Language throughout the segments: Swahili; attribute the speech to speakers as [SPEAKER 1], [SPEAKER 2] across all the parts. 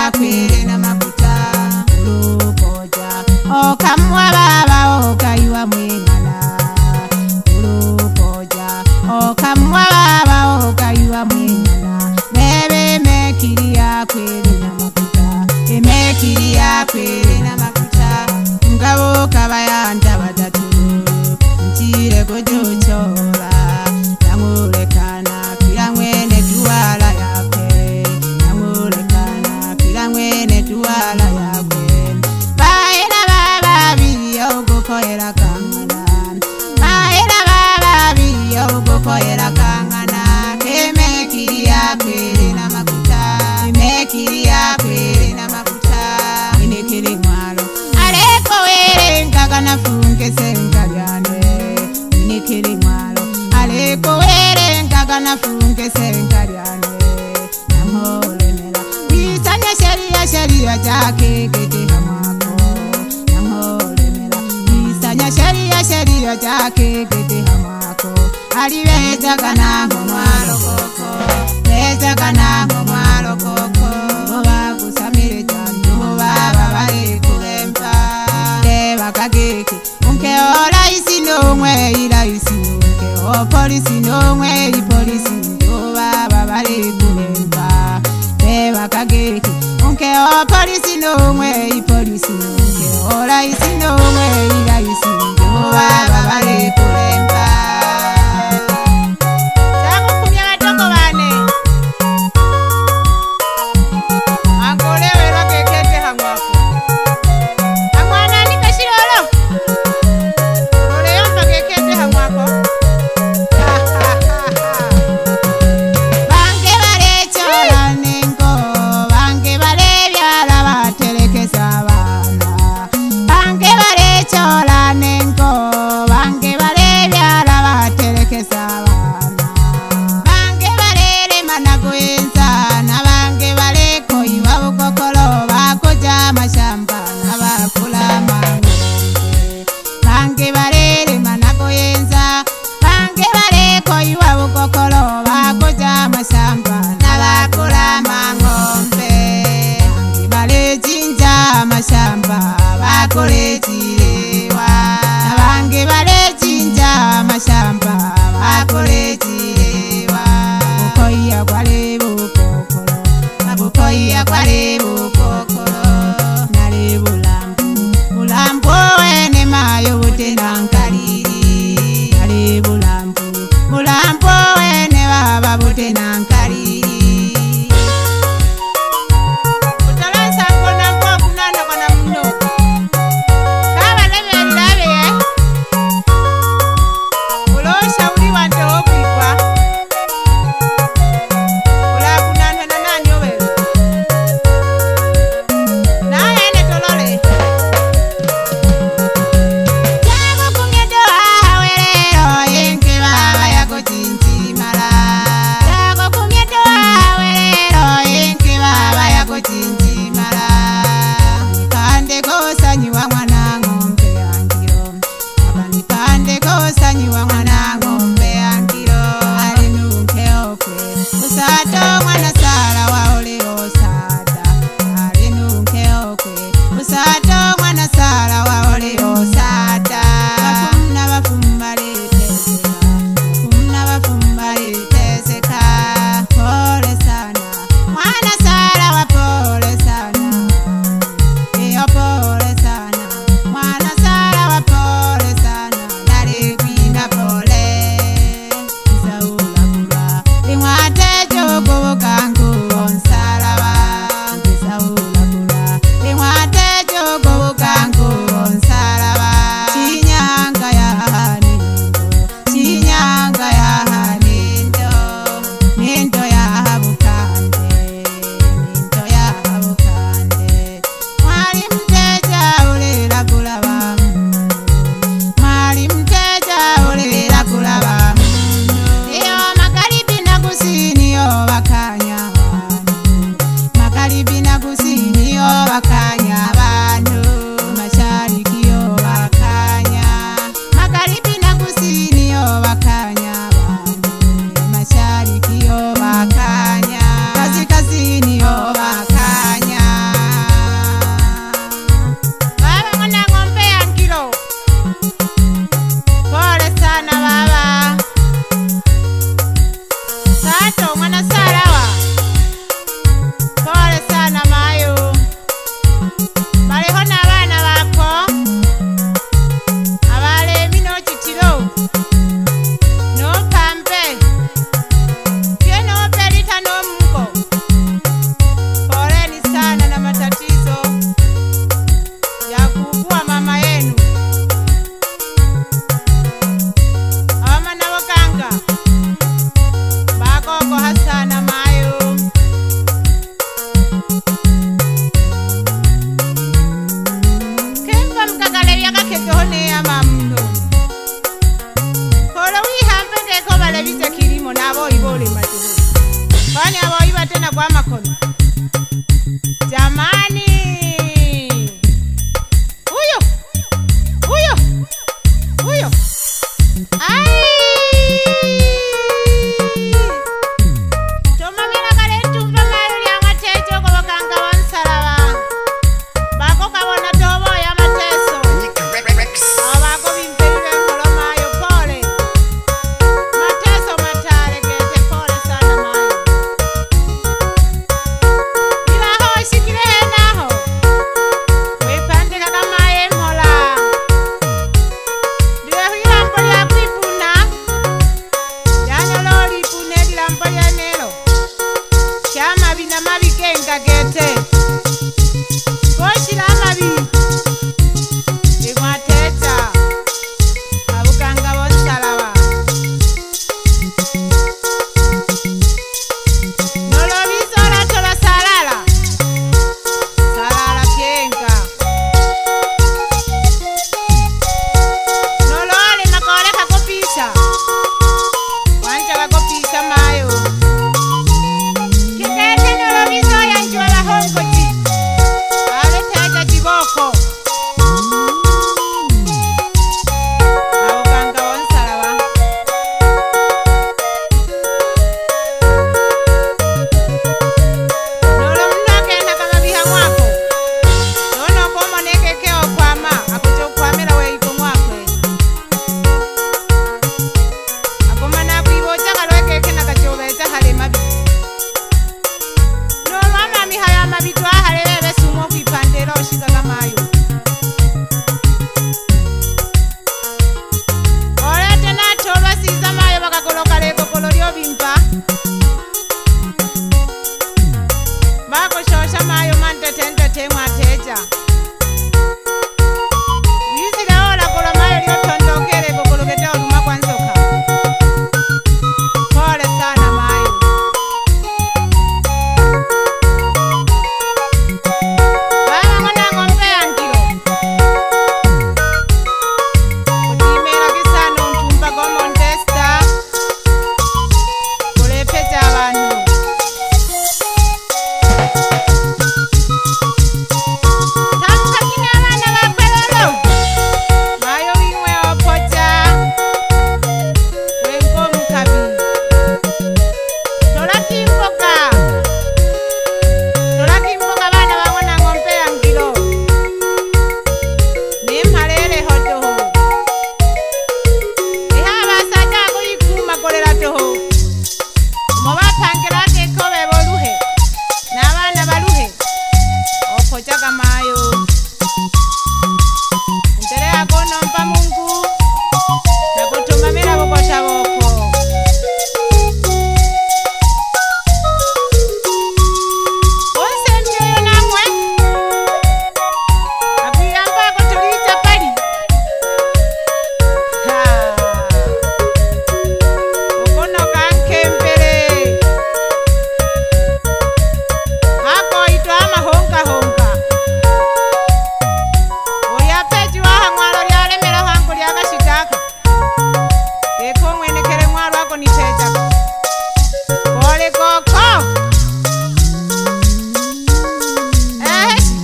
[SPEAKER 1] mekiria kwere na makuta urukoja okamwa baba okaiwa mwengana urukoja okamwa baba okaiwa mwengana bebe mekiria kwere na makuta emekiria kwere na makuta ngabo kabayanda badatu ntire gojochola namulekana kila mwene tuwala yakwe namulekana kila mwene tuwala yakwe baila baba biyo gukoyera kangana baila baba biyo gukoyera kangana kemekiria kwere na makuta kemekiria kwere na makuta inekiri mwalo aleko were nkagana funke senkaryane inekiri mwalo aleko were nkagana funke senkaryane namholemela wisanya sheria jake kete hamako namholemela wisanya sheria jake kete hamako aliweza kana mwalo koko weza kana mwalo koko boba kusamire chandu baba bale kulempa deba kageke unke ola isi no mwe ila isi unke o polisi no mwe i polisi ndo baba bale kulempa deba kageke unke o polisi no mwe i polisi unke ola isi no mwe ila isi ndo baba bale kulempa. Mashamba bakolejirewa nabange balejinja mashamba bakolejirewa bukoya kwale bukokolo nabukoya kwale bukokolo nale bulambu wene mayo butenankaliri nale bulambu wene baba butenankaliri. te koshira amabi igwateta abuganga bonsalawa nolobizora tola salala salala pienga nolole makoleka kopisa wanja bakopisa mayo kikete nolobizo yanjwa bahongoji abeteja kiboko abuganga bonsalawa nolo munogenda kamabiha mwako nono komonekeke okwama akuja okwamira weiko mwakwe akomana kwiboja kalwekeke nakajobeja hale mabi nolwamami haya mabi twahale bebe sumo kwipandela oshikaga mayo olete natolwa siza mayo bakakoloka lekokolo lyobimpa bakoshosha mayo mantetentete mwateja wisileolakola mayo lyotondokele kokolokete oluma kwa nzoka pole sana mayo bana mwanango mpea ndilo kutimela kisano ntumba komontesta kulepeja abantu tamuka kina abana bakwelolo mayo bimwe opoja wenkomukabi tolakimboka bana babona ng'ombe ya ngilo nimhalele hotoho iha basajja kuyikuma kolela toho mubapangela kekobe boluhe n'abaana baluhe opojaga mayo entere yakonomba mungu nakutumamira bokosha boko onsemyoyo namwe akuyambako tulica pali okonoka nkembele hakoitwa amahongahonga olyapeji waha mwalo lyalemela hangu lyakashitaka keko mwenekele mwalo ako nitejaka kole koko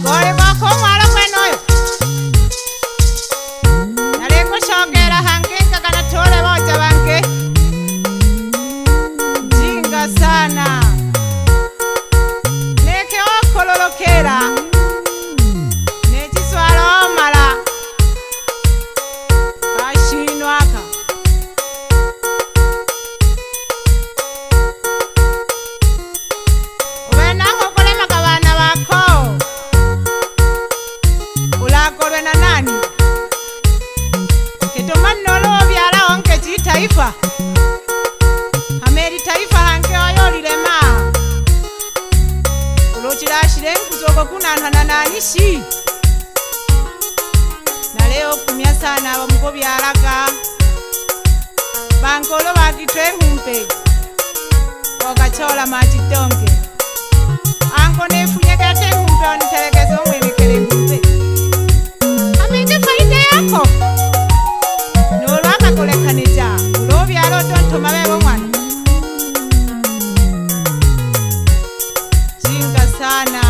[SPEAKER 1] kole koko mwalo kwenoyo naleko shogera hangenga kana tole boja bange jinga sana neke okololokera nechiswala omala kashinwaka ubenako okulemaka bana bako ulakolwe na nani kitomanolo obyalawo nke chitaifa hameri taifa hange oyolilema ulochilashile nkuzoko kunanhana nanishi naleo kumya sana bamuko byalaga bankolo bakitwe humpe okachola machitonge anko nefunyekete humpe onitelegeze omwenekele humpe aminje faida yako nolwakakolekanija ulobyala otontoma bebo mwana jinga sana